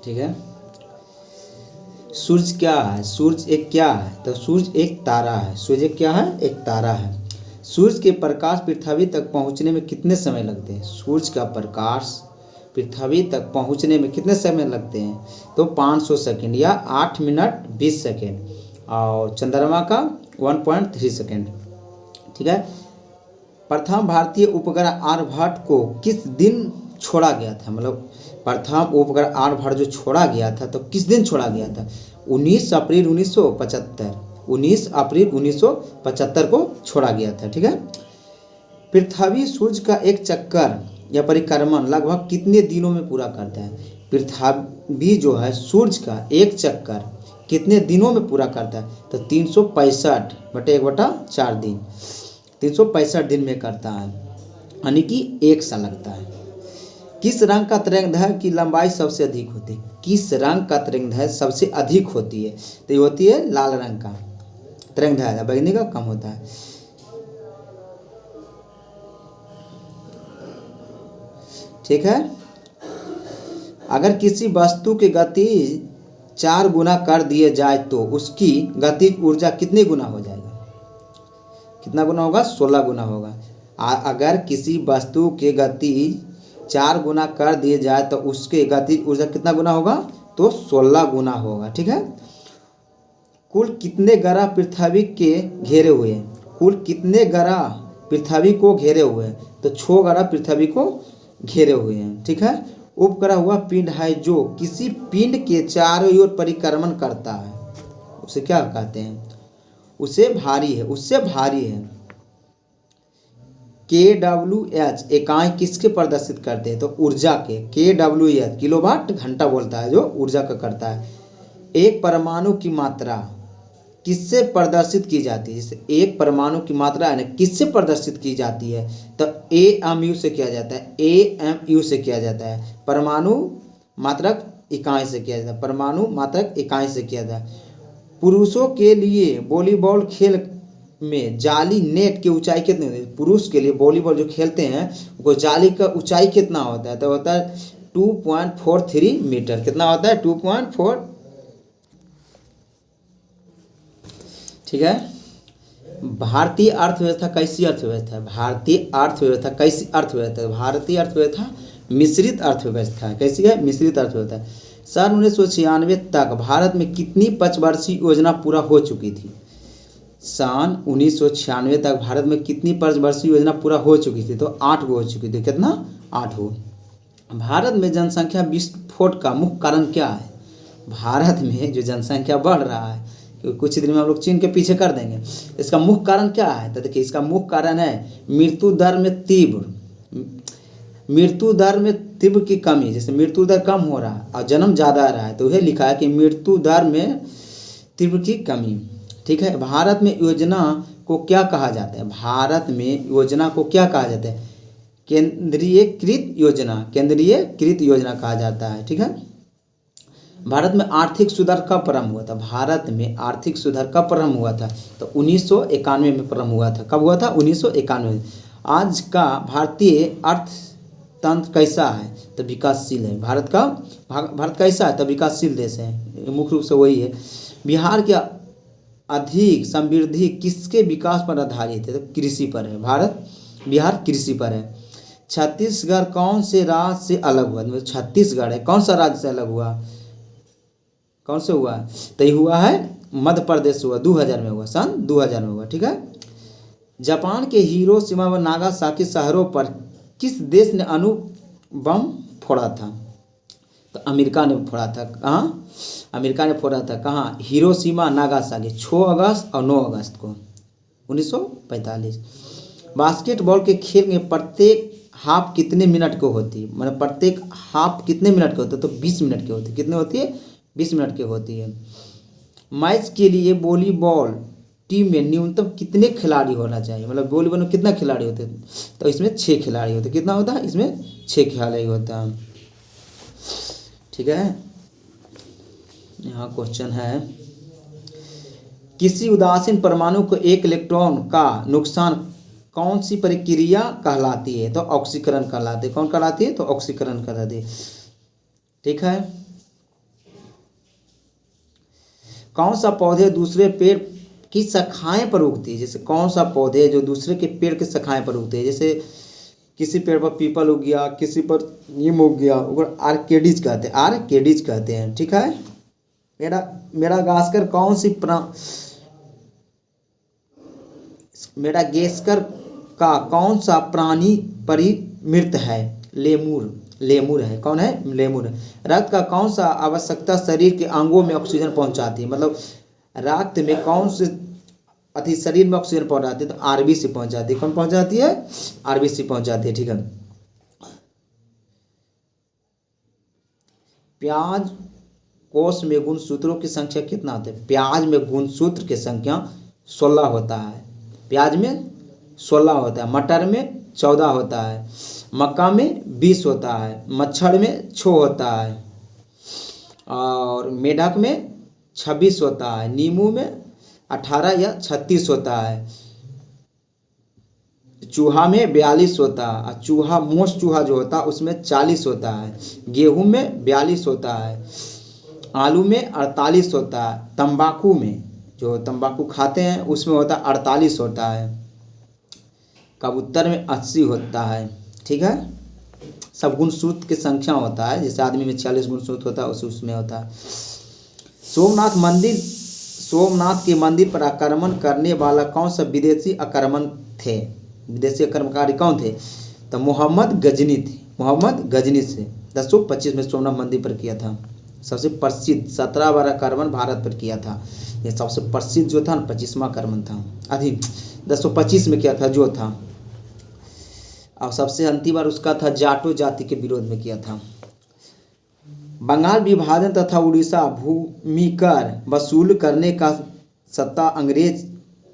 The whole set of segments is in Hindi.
ठीक है। सूर्य क्या है? सूर्य एक क्या है? तो सूर्य एक तारा है। सूर्य एक क्या है? एक तारा है। सूर्य के प्रकाश पृथ्वी तक पहुंचने में कितने समय लगते हैं? सूर्य का प्रकाश पृथ्वी तक पहुंचने में कितने समय लगते हैं? तो 500 सेकंड या 8 मिनट 20 सेकंड, और चंद्रमा का 1.3 सेकंड। ठीक है। प्रथम भारतीय उपग्रह आर्यभट्ट को किस दिन छोड़ा गया था? मतलब प्रथम उपग्रह आर्यभट्ट जो छोड़ा गया था तो किस दिन छोड़ा गया था? 19 अप्रैल 1975। 19 अप्रैल 1975 को छोड़ा गया था। ठीक है। पृथ्वी सूर्य का एक चक्कर या परिक्रमण लगभग कितने दिनों में पूरा करता है? पृथ्वी जो है सूर्य का एक चक्कर कितने दिनों में पूरा करता है? तो 365/1/4 दिन, 365 दिन में करता है, यानी कि 1 साल लगता है। किस रंग का तरंगदैर्घ्य की लंबाई सबसे अधिक होती है? किस रंग का तरंगदैर्घ्य सबसे अधिक होती है? तो ये होती है लाल रंग का तरंगदैर्घ्य, बैंगनी का कम होता है। ठीक है। अगर किसी वस्तु की गति 4 गुना कर दिए जाए तो उसकी गतिज ऊर्जा कितनी गुना हो जाएगा? कितना गुना होगा? 16 गुना होगा। अगर किसी वस्तु की गति 4 गुना कर दिए जाए तो उसके गतिज ऊर्जा कितना गुना होगा? तो 16 गुना होगा। ठीक है। कुल कितने ग्रह पृथ्वी के घेरे हुए हैं? कुल कितने ग्रह पृथ्वी को घेरे हुए हैं? तो 6 ग्रह पृथ्वी को घेरे हुए हैं। ठीक है। उपग्रह वह पिंड है जो किसी पिंड के चारों ओर परिक्रमण करता है, उसे क्या कहते हैं? उसे भारी है, उससे भारी है। KWH इकाई किसके प्रदर्शित करते हैं? तो ऊर्जा के। KWH किलोवाट घंटा बोलता है, जो ऊर्जा का करता है। एक परमाणु की मात्रा किससे प्रदर्शित की जाती है? जैसे एक परमाणु की मात्रा है ना, किससे प्रदर्शित की जाती है? तो AMU से किया जाता है। AMU से किया जाता है, परमाणु मात्रक इकाई से किया जाता है। परमाणु मात्रक इकाई से किया जाता है। पुरुषों के लिए वॉलीबॉल खेल में जाली नेट की ऊंचाई कितनी होती है? पुरुष के लिए वॉलीबॉल जो खेलते हैं वो जाली का ऊंचाई कितना होता है? तो होता है 2.43 मीटर। कितना होता है? 2.4। ठीक है। भारतीय अर्थव्यवस्था कैसी अर्थव्यवस्था है? भारतीय अर्थव्यवस्था कैसी अर्थव्यवस्था है? भारतीय अर्थव्यवस्था मिश्रित अर्थव्यवस्था है। कैसी है? मिश्रित अर्थव्यवस्था है। सन 1996 तक भारत में कितनी पंचवर्षीय योजना पूरा हो चुकी थी? सन 1996 तक भारत में कितनी पंचवर्षीय योजना पूरा हो चुकी थी? तो 8 गो हो चुकी थी। कितना? 8 गो। भारत में जनसंख्या विस्फोट का मुख्य कारण क्या है? भारत में जो जनसंख्या बढ़ रहा है, क्योंकि कुछ दिन में हम लोग चीन के पीछे कर देंगे, इसका मुख्य कारण क्या है? तो देखिए, इसका मुख्य कारण है मृत्यु दर में तीव्र की कमी। जैसे मृत्यु दर कम हो रहा है और जन्म ज़्यादा आ रहा है, तो यह लिखा है कि मृत्यु दर में तीव्र की कमी। ठीक है। भारत में योजना को क्या कहा जाता है? भारत में योजना को क्या कहा जाता है? केंद्रीयकृत योजना। केंद्रीयकृत योजना कहा जाता है। ठीक है। भारत में आर्थिक सुधार कब प्रारंभ हुआ था? भारत में आर्थिक सुधार कब प्रारंभ हुआ था? तो 1991 में प्रारंभ हुआ था। कब हुआ था? 1991। आज का भारतीय अर्थतंत्र कैसा है? तो विकासशील है। भारत कैसा है? तो विकासशील देश है। मुख्य रूप से वही है। बिहार के अधिक समृद्धि किसके विकास पर आधारित है? तो कृषि पर है। बिहार कृषि पर है। छत्तीसगढ़ कौन से राज्य से अलग हुआ? मतलब छत्तीसगढ़ है, कौन सा राज्य से अलग हुआ? कौन से हुआ? तो ये हुआ है मध्य प्रदेश हुआ। 2000 में हुआ, सन 2000 में हुआ। ठीक है। जापान के हिरोशिमा व नागासाकी शहरों पर किस देश ने अणु बम फोड़ा था? तो अमेरिका ने फोड़ा था। कहाँ? अमेरिका ने फोड़ा था। कहाँ? हिरोशिमा नागासाकी, 6 अगस्त और 9 अगस्त को 1945। बास्केटबॉल के खेल में प्रत्येक हाफ कितने मिनट को होती है? मतलब प्रत्येक हाफ कितने मिनट के होते हैं? तो 20 मिनट की होती है। कितने होती है? 20 मिनट की होती है। मैच के लिए वॉलीबॉल टीम में न्यूनतम कितने खिलाड़ी होना चाहिए? मतलब वॉलीबॉल में कितना खिलाड़ी होते हैं? तो इसमें 6 खिलाड़ी होते हैं। कितना होता है? इसमें 6 खिलाड़ी होता है। ठीक है। यहाँ क्वेश्चन है, किसी उदासीन परमाणु को एक इलेक्ट्रॉन का नुकसान कौन सी प्रक्रिया कहलाती है? तो ऑक्सीकरण कहलाती है। कौन कहलाती है? तो ऑक्सीकरण कहलाती है। ठीक है। कौन सा पौधे दूसरे पेड़ की शाखाएं पर उगती है, जैसे कौन सा पौधे जो दूसरे के पेड़ की शाखाएं पर उगते हैं, जैसे किसी पेड़ पर पीपल उग गया, किसी पर नीम उग गया, और आर्केडीज कहते हैं, आर्केडीज कहते हैं। ठीक है, मेडागास्कर कौन सी मेडागास्कर का कौन सा प्राणी परिमृत है? लेमूर, लेमूर है। कौन है? लेमूर है। रक्त का कौन सा आवश्यकता शरीर के अंगों में ऑक्सीजन पहुंचाती है, मतलब रक्त में कौन से शरीर में ऑक्सीजन पहुंचाती है? तो आरबीसी पहुंचाती है। कौन पहुंचाती है? आरबीसी पहुंचाती है। ठीक है, प्याज कोष में गुणसूत्रों की संख्या कितना होता है? प्याज में गुणसूत्र की संख्या 16 होता है। प्याज में 16 होता है, मटर में 14 होता है, मक्का में 20 होता है, मच्छर में 6 होता है, और मेढक में 26 होता है, नींबू में 18 या 36 होता है, चूहा में 42 होता है, और चूहा मोस चूहा जो होता है उसमें 40 होता है, गेहूं में 42 होता है, आलू में 48 होता है, तंबाकू में जो तंबाकू खाते हैं उसमें होता है 48 होता है, कबूतर में 80 होता है। ठीक है, सब गुणसूत्र की संख्या होता है, जैसे आदमी में 40 गुणसूत्र होता है उसमें होता है। सोमनाथ के मंदिर पर आक्रमण करने वाला कौन सा विदेशी आक्रमण थे? विदेशी आक्रमणकारी कौन थे? तो मोहम्मद गजनी थे। मोहम्मद गजनी से 1025 में सोमनाथ मंदिर पर किया था। सबसे प्रसिद्ध 17 बार आक्रमण भारत पर किया था। ये सबसे प्रसिद्ध जो था ना 25वां आक्रमण था, अभी 1025 में किया था जो था, और सबसे अंतिम बार उसका था जाटो जाति के विरोध में किया था। बंगाल विभाजन तथा उड़ीसा भूमिकर वसूल करने का सत्ता अंग्रेज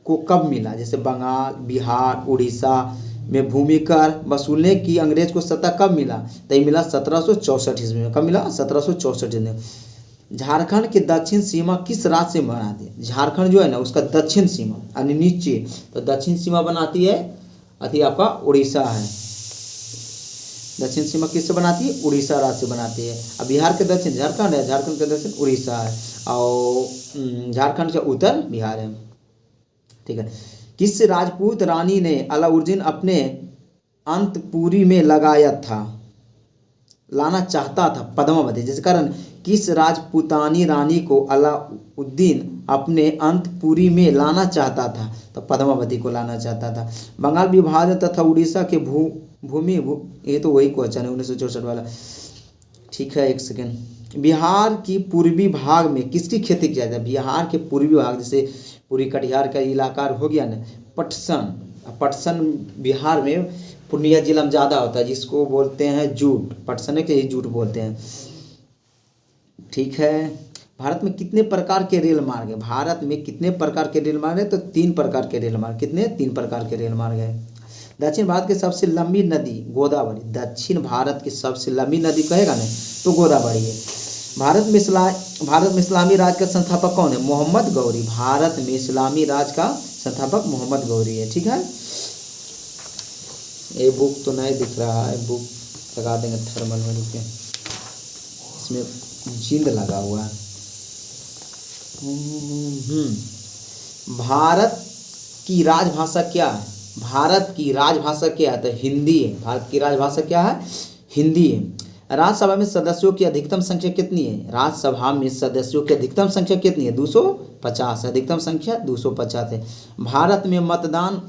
को कब मिला? जैसे बंगाल, बिहार, उड़ीसा में भूमिकर वसूलने की अंग्रेज को सत्ता कब मिला? तो ये मिला 1764 ईस्वी में। कब मिला? 1764 में। झारखंड की दक्षिण सीमा किस राज्य से बनाती है? झारखंड जो है ना उसका दक्षिण सीमा यानी नीचे, तो दक्षिण सीमा बनाती है अति आपका उड़ीसा है। दक्षिण सीमा किससे बनाती है? उड़ीसा राज्य से बनाती है। अब बिहार के दक्षिण झारखंड है, झारखंड के दक्षिण उड़ीसा है, और झारखंड के उत्तर बिहार है। ठीक है, किस राजपूत रानी ने अलाउद्दीन अपने अंतपुरी में लाना चाहता था? पद्मावती। जिस कारण किस राजपूतानी रानी को अलाउद्दीन अपने अंतपुरी में लाना चाहता था? तो पद्मावती को लाना चाहता था। बंगाल विभाजन तथा उड़ीसा के ये तो वही क्वेश्चन है 1964 वाला। ठीक है, एक सेकेंड। बिहार की पूर्वी भाग में किसकी खेती की जाती है? बिहार के पूर्वी भाग, जैसे पूरी कटिहार का इलाका हो गया ना, पटसन बिहार में पूर्णिया जिला में ज़्यादा होता है, जिसको बोलते हैं जूट। पटसन के ही जूट बोलते हैं। ठीक है, भारत में कितने प्रकार के रेल मार्ग है? भारत में कितने प्रकार के रेल मार्ग है? तो 3 प्रकार के रेल मार्ग। कितने? 3 प्रकार के रेल मार्ग है। दक्षिण भारत की सबसे लंबी नदी गोदावरी। दक्षिण भारत की सबसे लंबी नदी कहेगा ना तो गोदावरी है। भारत में इस्लामी राज का संस्थापक कौन है? मोहम्मद गौरी। भारत में इस्लामी राज का संस्थापक मोहम्मद गौरी है। ठीक है, ये बुक तो नहीं दिख रहा है, बुक लगा देंगे थर्मल में, रुके, इसमें जिंद लगा हुआ है। भारत की राजभाषा क्या है? भारत की राजभाषा क्या है? तो हिंदी है। भारत की राजभाषा क्या है? हिंदी है। राज्यसभा में सदस्यों की अधिकतम संख्या कितनी है? राज्यसभा में सदस्यों की अधिकतम संख्या कितनी है? 250। अधिकतम संख्या 250 है। भारत में मतदान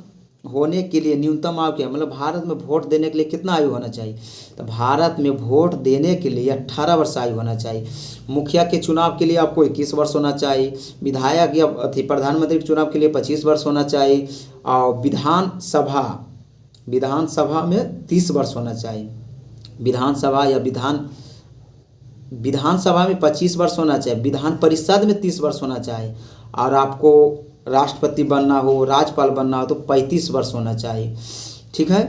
होने के लिए न्यूनतम आयु क्या है? मतलब भारत में वोट देने के लिए कितना आयु होना चाहिए? तो भारत में वोट देने के लिए 18 वर्ष आयु होना चाहिए। मुखिया के चुनाव के लिए आपको 21 वर्ष होना चाहिए। विधायक या प्रधानमंत्री के चुनाव के लिए 25 वर्ष होना चाहिए। और विधानसभा में 30 वर्ष होना चाहिए। विधानसभा में 25 वर्ष होना चाहिए। विधान परिषद में 30 वर्ष होना चाहिए। और आपको राष्ट्रपति बनना हो, राज्यपाल बनना हो तो 35 वर्ष होना चाहिए। ठीक है,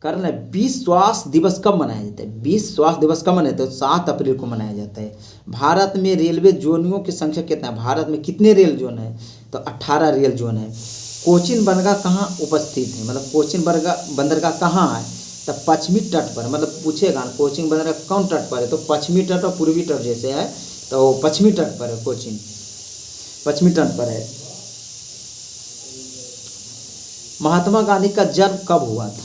कारण है। विश्व स्वास्थ्य दिवस कब मनाया जाता है? विश्व स्वास्थ्य दिवस कब मनाया जाता है? 7 अप्रैल को मनाया जाता है। भारत में रेलवे जोनियों की संख्या कितना है? भारत में कितने रेल जोन है? तो 18 रेल जोन है। कोचीन बंदरगाह कहाँ उपस्थित है? मतलब कोचीन बंदरगाह कहाँ है? तो पश्चिमी तट पर। मतलब पूछेगा ना कोचीन बंदरगाह कौन तट पर है? तो पश्चिमी तट और पूर्वी तट जैसे है तो पश्चिमी तट पर है कोचीन, पश्चिमी तट पर है। महात्मा गांधी का जन्म कब हुआ था?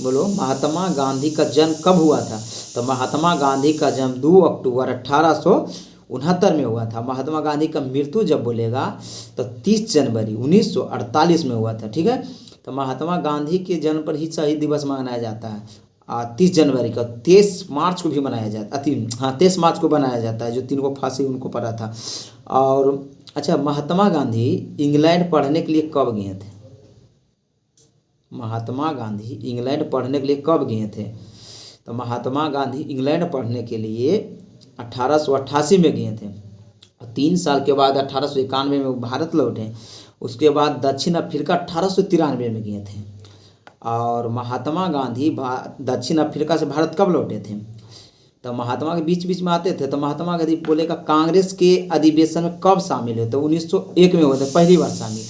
बोलो, महात्मा गांधी का जन्म कब हुआ था? तो महात्मा गांधी का जन्म 2 अक्टूबर 1869 में हुआ था। महात्मा गांधी का मृत्यु जब बोलेगा तो 30 जनवरी 1948 में हुआ था। ठीक है, तो महात्मा गांधी के जन्म पर ही शहीद दिवस मनाया जाता है। 30 जनवरी का, 23 मार्च को भी मनाया जाता है। 23 मार्च को मनाया जाता है, जो 3 को फांसी उनको पड़ा था। और अच्छा, महात्मा गांधी इंग्लैंड पढ़ने के लिए कब गए थे? महात्मा गांधी इंग्लैंड पढ़ने के लिए कब गए थे? तो महात्मा गांधी इंग्लैंड पढ़ने के लिए 1888 में गए थे। 3 साल के बाद 1891 में वो भारत लौटे। उसके बाद दक्षिण अफ्रीका 1893 में गए थे। और महात्मा गांधी दक्षिण अफ्रीका से भारत कब लौटे थे? तो महात्मा के बीच बीच में आते थे। तो महात्मा गांधी बोलेगा कांग्रेस के अधिवेशन में कब शामिल हुए? तो 1901 में हुए थे पहली बार शामिल।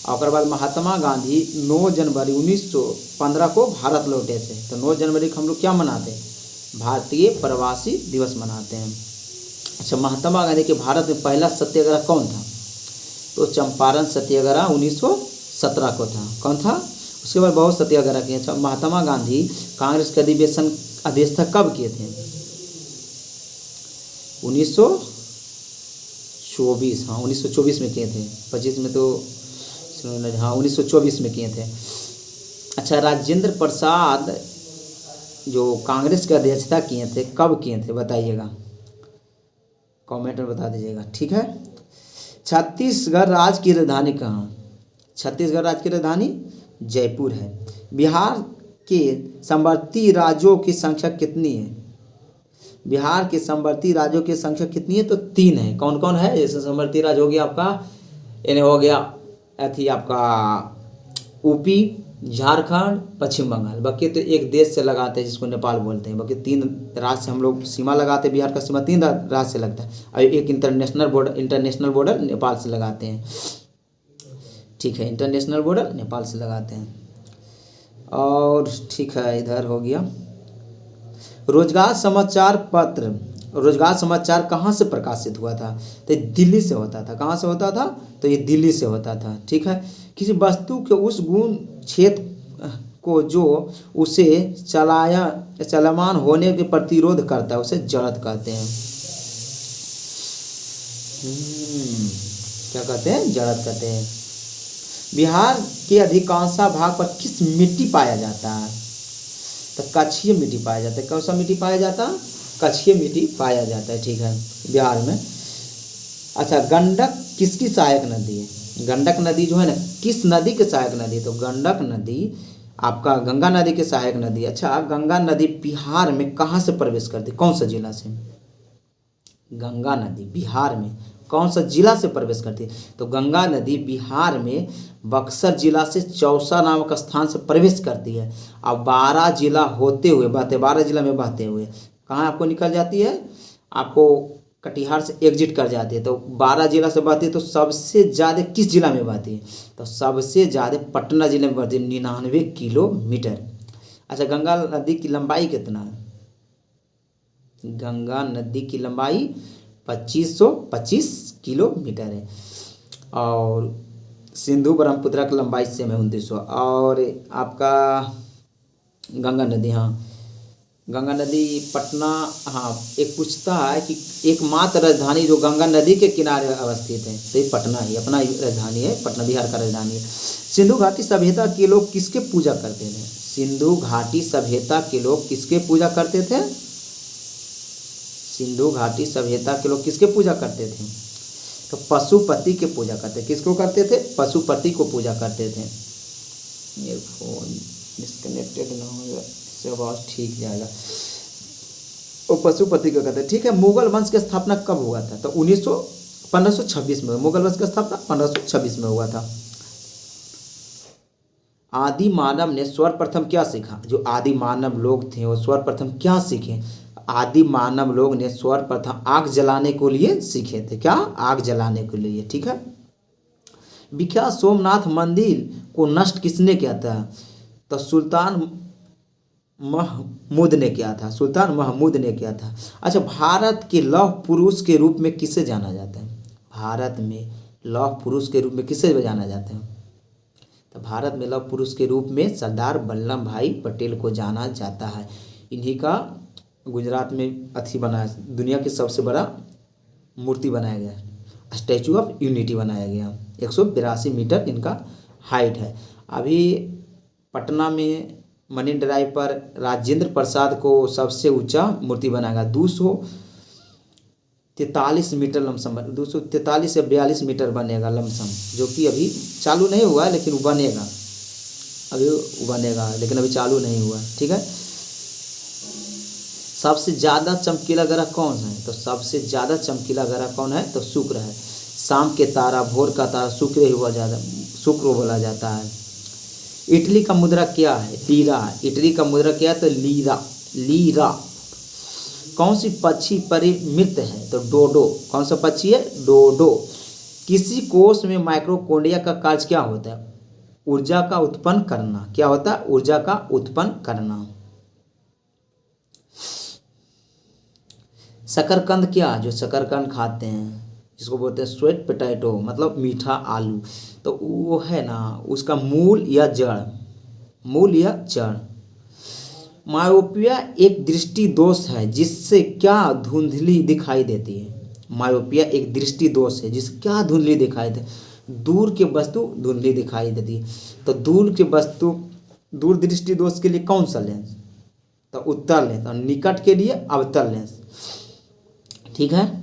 और बाद महात्मा गांधी 9 जनवरी 1915 को भारत लौटे थे। तो 9 जनवरी को हम लोग क्या मनाते हैं? भारतीय प्रवासी दिवस मनाते हैं। अच्छा, महात्मा गांधी के भारत में पहला सत्याग्रह कौन था? तो चंपारण सत्याग्रह 1917 को था। कौन था? उसके बाद बहुत सत्याग्रह किए। अच्छा, महात्मा गांधी कांग्रेस के अधिवेशन अध्यक्षता कब किए थे? 1924, हाँ 1924 में किए थे। 25 में तो हाँ 1924 में किए थे। अच्छा, राजेंद्र प्रसाद जो कांग्रेस की अध्यक्षता किए थे कब किए थे बताइएगा, कमेंट में बता दीजिएगा। ठीक है, छत्तीसगढ़ राज्य की राजधानी कहाँ? छत्तीसगढ़ राज्य की राजधानी जयपुर है। बिहार के समवर्ती राज्यों की संख्या कितनी है? बिहार के समवर्ती राज्यों की संख्या कितनी है? तो 3 है। कौन कौन है? जैसे समवर्ती राज्य हो गया आपका, इन्हें हो गया अथी आपका यूपी, झारखंड, पश्चिम बंगाल। बाकी तो एक देश से लगाते हैं जिसको नेपाल बोलते हैं। बाकी 3 राज्य से हम लोग सीमा लगाते हैं। बिहार का सीमा 3 राज्य से लगता है और एक इंटरनेशनल बॉर्डर नेपाल से लगाते हैं। ठीक है, इंटरनेशनल बॉर्डर नेपाल से लगाते हैं। और ठीक है, इधर हो गया रोजगार समाचार पत्र। रोजगार समाचार कहाँ से प्रकाशित हुआ था? तो दिल्ली से होता था। कहाँ से होता था? तो ये दिल्ली से होता था। ठीक है, किसी वस्तु के उस गुण क्षेत्र को जो उसे चलमान होने के प्रतिरोध करता है उसे जड़त कहते हैं। क्या कहते हैं? जड़त कहते हैं। बिहार के अधिकांश भाग पर किस मिट्टी पाया जाता है? तो कछिया मिट्टी पाया जाता है। कौन सा मिट्टी पाया जाता है? कछिया मिट्टी पाया जाता है। ठीक है, बिहार में। अच्छा, गंडक किसकी सहायक नदी है? गंडक नदी जो है ना, किस नदी की सहायक नदी? तो गंडक नदी आपका गंगा नदी की सहायक नदी। अच्छा, गंगा नदी बिहार में कहाँ से प्रवेश करती है? कौन सा जिला से? गंगा नदी बिहार में कौन सा जिला से प्रवेश करती है? तो गंगा नदी बिहार में बक्सर जिला से चौसा नामक स्थान से प्रवेश करती है। अब 12 जिला होते हुए बहते, 12 जिला में बहते हुए कहाँ आपको निकल जाती है? आपको कटिहार से एग्जिट कर जाती है। तो 12 जिला से बहती है। तो सबसे ज़्यादा किस जिला में बहती है? तो सबसे ज़्यादा पटना जिले में बहती है, 99 किलोमीटर। अच्छा, गंगा नदी की लंबाई कितना है? गंगा नदी की लंबाई 2525 किलोमीटर है। और सिंधु ब्रह्मपुत्र की लंबाई सेम है 2900। और आपका गंगा नदी, हाँ गंगा नदी पटना, हाँ एक पूछता है कि एकमात्र राजधानी जो गंगा नदी के किनारे अवस्थित है, तो ये पटना ही अपना राजधानी है। पटना बिहार का राजधानी है। सिंधु घाटी सभ्यता के लोग किसके पूजा करते थे? सिंधु घाटी सभ्यता के लोग किसके पूजा करते थे? सिंधु घाटी सभ्यता के लोग किसके पूजा करते थे? तो पशुपति के पूजा करते। किसको करते थे? पशुपति को पूजा करते थे। ये फोन डिस्कनेक्टेड ना हो, इससे आवाज़ ठीक जाएगा। वो पशुपति को कहते हैं। ठीक है, मुगल वंश की स्थापना कब हुआ था? तो 1526 में। मुगल वंश की स्थापना 1526 में हुआ था। आदि मानव ने सर्वप्रथम क्या सीखा? जो आदि मानव लोग थे वो सर्वप्रथम क्या सीखे? आदि मानव लोग ने सर्वप्रथम आग जलाने को लिए सीखे थे। क्या? आग जलाने के लिए। ठीक है, विख्यात सोमनाथ मंदिर को नष्ट किसने किया था? तो सुल्तान महमूद ने किया था, सुल्तान महमूद ने किया था। अच्छा, भारत के लौह पुरुष के रूप में किसे जाना जाता है? भारत में लौह पुरुष के रूप में किसे जाना जाता है? तो भारत में लौह पुरुष के रूप में सरदार वल्लभ भाई पटेल को जाना जाता है। इन्हीं का गुजरात में अथी बनाया, दुनिया की सबसे बड़ा मूर्ति बनाया गया, स्टैचू ऑफ यूनिटी बनाया गया। 182 मीटर इनका हाइट है। अभी पटना में मरीन ड्राइव पर राजेंद्र प्रसाद को सबसे ऊंचा मूर्ति बनाया गया, 243 मीटर लमसम, 243 या 42 मीटर बनेगा लमसम, जो कि अभी चालू नहीं हुआ है, लेकिन वो बनेगा, अभी वो बनेगा, लेकिन अभी चालू नहीं हुआ। ठीक है। सबसे ज़्यादा चमकीला ग्रह कौन है? तो सबसे ज़्यादा चमकीला ग्रह कौन है? तो शुक्र है। शाम के तारा, भोर का तारा शुक्र ही शुक्र बोला जाता है। इटली का मुद्रा क्या है? लीरा है। इटली का मुद्रा क्या है? तो लीरा। कौन सी पक्षी परिमित है? तो डोडो। कौन सा पक्षी है? डोडो। किसी कोष में माइक्रोकोंडिया का कार्य क्या होता है? ऊर्जा का उत्पन्न करना। क्या होता है? ऊर्जा का उत्पन्न करना। शकरकंद क्या? जो शकरकंद खाते हैं, जिसको बोलते हैं स्वीट पोटैटो, मतलब मीठा आलू, तो वो है ना, उसका मूल या जड़। मायोपिया एक दृष्टि दोष है जिससे क्या धुंधली दिखाई देती है? मायोपिया एक दृष्टि दोष है जिससे क्या धुंधली दिखाई देती है? दूर की वस्तु धुंधली दिखाई देती है। तो दूर दृष्टि दोष के लिए कौन सा लेंस? तो उत्तल लेंस। और निकट के लिए अवतल लेंस। ठीक है।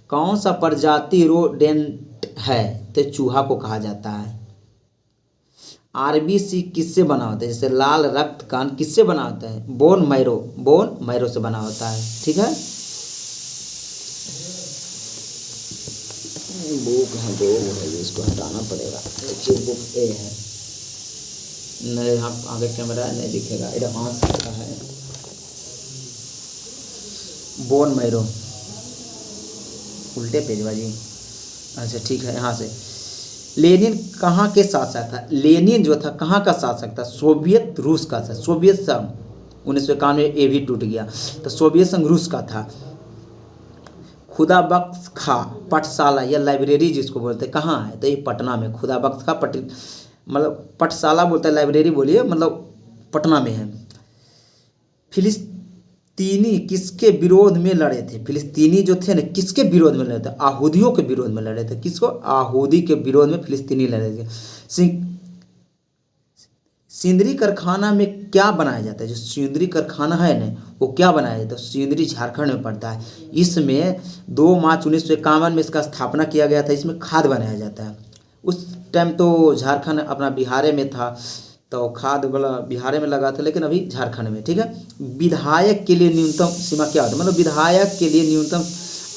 कौन सा प्रजाति रोडेंट है? तो चूहा को कहा जाता है। आरबीसी किससे बना होता है? जैसे लाल रक्त कण किससे बना होता है? बोन मैरो से बना होता है। ठीक है। बुक है, दो है, इसको हटाना पड़ेगा। देखिए बुक ए है, नहीं यहाँ आगे कैमरा नहीं दिखेगा, इधर हाथ का है। बोन मैरो, उल्टे पेज बाजी। अच्छा ठीक है, यहाँ से। लेनिन कहाँ के शासक था? लेनिन जो था कहाँ का शासक था? सोवियत रूस का था। सोवियत संघ 1991 में ये भी टूट गया, तो सोवियत संघ रूस का था। खुदाबख्श खां पाठशाला या लाइब्रेरी जिसको बोलते हैं, कहाँ है? तो ये पटना में खुदाबख्श खां मतलब पाठशाला बोलते हैं, लाइब्रेरी बोलिए, मतलब पटना में है। फिलिस्तीनी किसके विरोध में लड़े थे? फिलिस्तीनी जो थे ना, किसके विरोध में लड़े थे? यहूदियों के विरोध में लड़े थे। किसको? यहूदी के विरोध में फिलिस्तीनी लड़े थे। सिंदरी कारखाना में क्या बनाया जाता है? जो सिंदरी कारखाना है ना, वो क्या बनाया जाता है? सिंदरी झारखंड में पड़ता है। इसमें 2 मार्च 1951 में इसका स्थापना किया गया था। इसमें खाद बनाया जाता है। उस टाइम तो झारखंड अपना बिहार में था, तो खाद वाला बिहार में लगा था, लेकिन अभी झारखंड में। ठीक है। विधायक के लिए न्यूनतम सीमा क्या होता है? मतलब विधायक के लिए न्यूनतम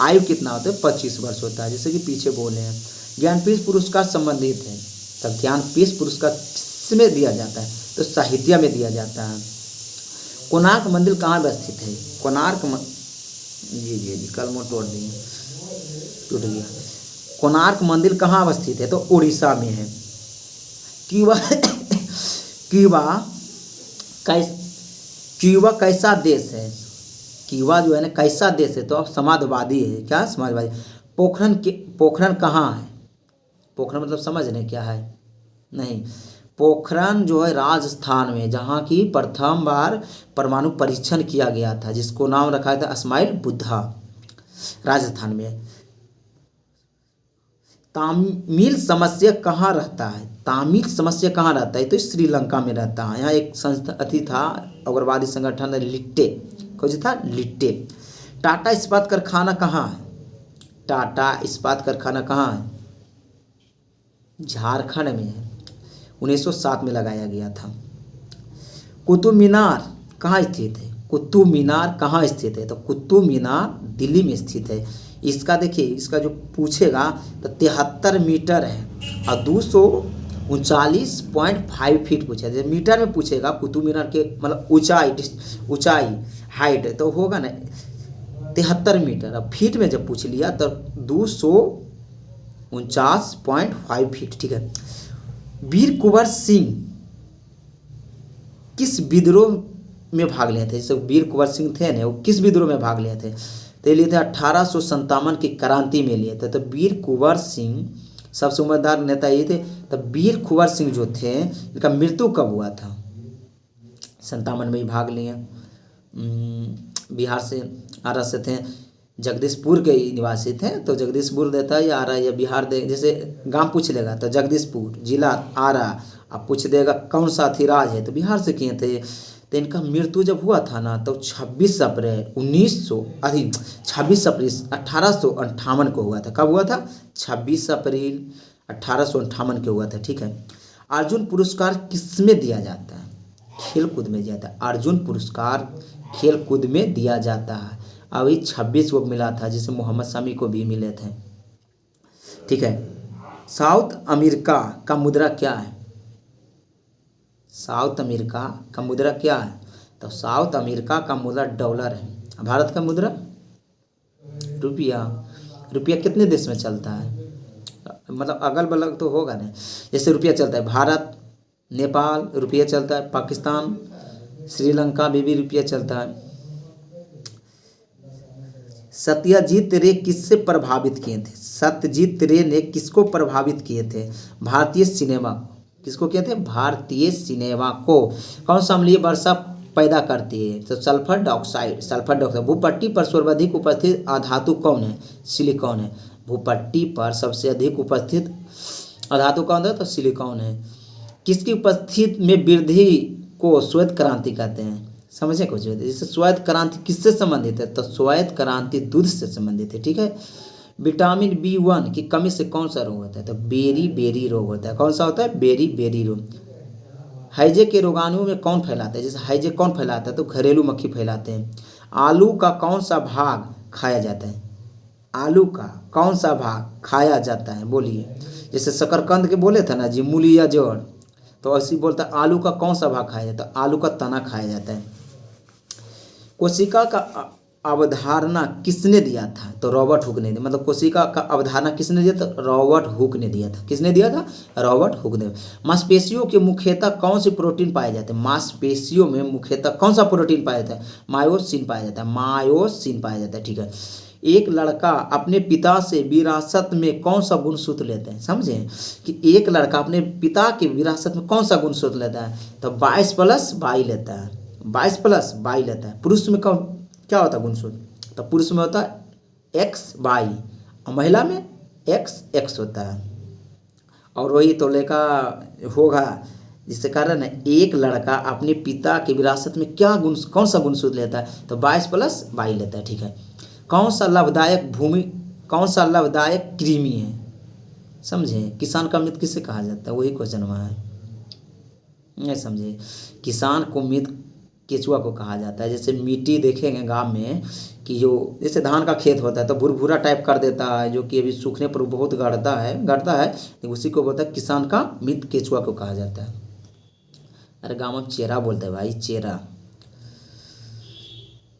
आयु कितना होता है? 25 वर्ष होता है, जैसे कि पीछे बोले हैं। ज्ञानपीठ पुरस्कार संबंधित है, तो ज्ञानपीठ पुरस्कार किसमें दिया जाता है? तो साहित्य में दिया जाता है। कोणार्क मंदिर कहाँ स्थित है? जी कल में टूट गया। कोणार्क मंदिर कहाँ अवस्थित है? तो उड़ीसा में है। क्यूबा कैसा देश है? क्यूबा जो है ना, कैसा देश है? तो समाजवादी है। क्या? समाजवादी। पोखरण कहाँ है? पोखरण मतलब समझ रहे क्या है? नहीं, पोखरण जो है राजस्थान में, जहाँ की प्रथम बार परमाणु परीक्षण किया गया था, जिसको नाम रखा था इस्माइल बुद्धा, राजस्थान में। तामिल समस्या कहाँ रहता है? तामिल समस्या कहाँ रहता है? तो श्रीलंका में रहता है। यहाँ एक संस्था अथी था, उग्रवादी संगठन लिट्टे, कौन था? लिट्टे। टाटा इस्पात कारखाना कहाँ है? टाटा इस्पात कारखाना कहाँ है? झारखंड में है। 1907 में लगाया गया था। कुतुब मीनार कहाँ स्थित है? कुतुब मीनार कहाँ स्थित है? तो कुतुब मीनार दिल्ली में स्थित है। इसका देखिए, इसका जो पूछेगा तो 73 मीटर है और 239.5 फीट पूछा है। मीटर में पूछेगा कुतुब मीनार के मतलब ऊंचाई हाइट, तो होगा ना 73 मीटर। अब फीट में जब पूछ लिया तो 249.5 फीट। ठीक है। वीर कुंवर सिंह किस विद्रोह में भाग लिए थे? जैसे वीर कुंवर सिंह थे ना, वो किस विद्रोह में भाग लिए थे? तो ये लिए थे 1857 की क्रांति में लिए थे। तो वीर कुंवर सिंह सबसे उम्रदार नेता ये थे। तो वीर कुंवर सिंह जो थे, इनका मृत्यु कब हुआ था? 57 में ही भाग लिए। बिहार से, आरा से थे, जगदीशपुर के निवासी थे। तो जगदीशपुर देता है या आरा या बिहार दे, जैसे गांव पूछ लेगा तो जगदीशपुर, जिला आरा। अब पूछ देगा कौन सा अधिराज है, तो बिहार से किए थे। तो इनका मृत्यु जब हुआ था ना, तो 26 अप्रैल 1858 को हुआ था। कब हुआ था? 26 अप्रैल 1858 को हुआ था। ठीक है। अर्जुन पुरस्कार किसमें दिया जाता है? खेल कूद में दिया जाता है। अर्जुन पुरस्कार खेल कूद में दिया जाता है। अभी 26 को मिला था, जिसे मोहम्मद शमी को भी मिले थे। ठीक है। साउथ अमेरिका का मुद्रा क्या है? साउथ अमेरिका का मुद्रा क्या है? तो साउथ अमेरिका का मुद्रा डॉलर है। भारत का मुद्रा रुपया। रुपया कितने देश में चलता है? मतलब अगल बगल तो होगा ना। जैसे रुपया चलता है भारत, नेपाल रुपया चलता है, पाकिस्तान, श्रीलंका में भी रुपया चलता है। सत्यजीत रे किससे प्रभावित किए थे? सत्यजीत रे ने किसको प्रभावित किए थे? भारतीय सिनेमा को। किसको किए थे? भारतीय सिनेमा को। कौन सा अम्लीय वर्षा पैदा करती है? तो सल्फर डाइऑक्साइड। Sulphur dioxide. भूपट्टी पर सर्वाधिक उपस्थित अधातु कौन है? सिलिकॉन है। भूपट्टी पर सबसे अधिक उपस्थित अधातु कौन है? तो सिलिकॉन है। किसकी उपस्थिति में वृद्धि को श्वेत क्रांति कहते हैं? समझे कुछ? जैसे श्वेत क्रांति किससे संबंधित है? तो श्वेत क्रांति दूध से संबंधित है। ठीक है। विटामिन B1 की कमी से कौन सा रोग होता है? तो बेरी बेरी रोग होता है। कौन सा होता है? बेरी बेरी रोग। हैजे के रोगाणुओं में कौन फैलाता है? जैसे हैजे कौन फैलाता है? तो घरेलू मक्खी फैलाते हैं। आलू का कौन सा भाग खाया जाता है? आलू का कौन सा भाग खाया जाता है? बोलिए। जैसे शकरकंद के बोले थे ना जी, मूली या जड़, तो ऐसे ही बोलता है आलू का कौन सा भाग खाया जाता है? तो आलू का तना खाया जाता है। कोशिका का अवधारणा किसने दिया था? तो रॉबर्ट हुक ने दिया। मतलब कोशिका का अवधारणा किसने दिया? तो रॉबर्ट हुक ने दिया था। किसने दिया था? रॉबर्ट हुक ने। मांसपेशियों के मुख्यतः कौन से प्रोटीन पाए जाते हैं? मांसपेशियों में मुख्यतः कौन सा प्रोटीन पाया जाता है? मायोसिन पाया जाता है। मायोसिन पाया जाता है। ठीक है। एक लड़का अपने पिता से विरासत में कौन सा गुणसूत्र लेता है? समझे कि एक लड़का अपने पिता की विरासत में कौन सा गुणसूत्र लेता है? तो 22+22 लेता है। 22+22 लेता है। पुरुष में कौन क्या होता है गुणसूत्र? तो पुरुष में होता है XY और महिला में XX होता है। और वही तो लेका होगा, जिससे कारण है एक लड़का अपने पिता की विरासत में कौन सा गुणसूत्र लेता है? तो 22+22 लेता है। ठीक है। कौन सा लाभदायक कृमि है? समझे? किसान का मित्र किसे कहा जाता है? वही क्वेश्चन हुआ है। नहीं समझे? किसान को मित्र केचुआ को कहा जाता है। जैसे मिट्टी देखेंगे गांव में कि जो जैसे धान का खेत होता है तो भुरभुरा टाइप कर देता है, जो कि अभी सूखने पर बहुत गड़ता है, तो उसी को बोलता है किसान का मित्र केचुआ को कहा जाता है। अरे गाँव में चेरा बोलते हैं भाई, चेरा।